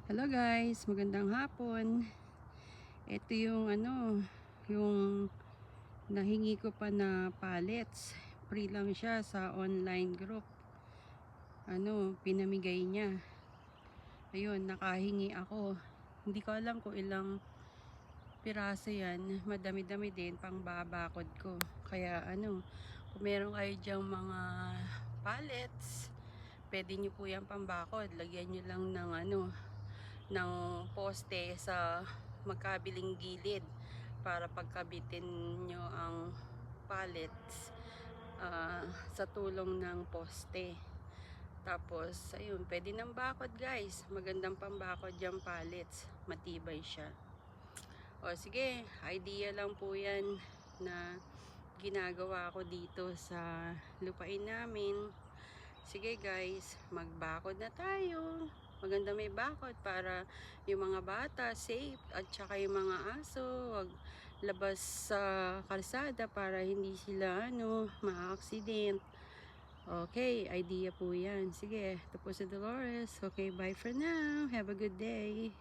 Hello guys, magandang hapon. Ito yung yung nahingi ko pa na pallets. Free lang siya sa online group. Pinamigay niya. Ayun, nakahingi ako. Hindi ko alam kung ilang piraso yan. Madami-dami din pang babakod ko. Kaya kung meron kayo dyang mga pallets, pwede nyo po yan pambakod. Lagyan nyo lang ng ng poste sa magkabiling gilid para pagkabitin nyo ang pallets sa tulong ng poste. Tapos ayun, pwede ng bakod guys, magandang pambakod yung pallets, matibay siya. O sige, idea lang po yan na ginagawa ko dito sa lupain namin. Sige guys, magbakod na tayo. Maganda may bakod para yung mga bata safe at saka yung mga aso wag labas sa kalsada para hindi sila ma-accident. Okay, idea po yan. Sige, ito po si Dolores. Okay, bye for now. Have a good day.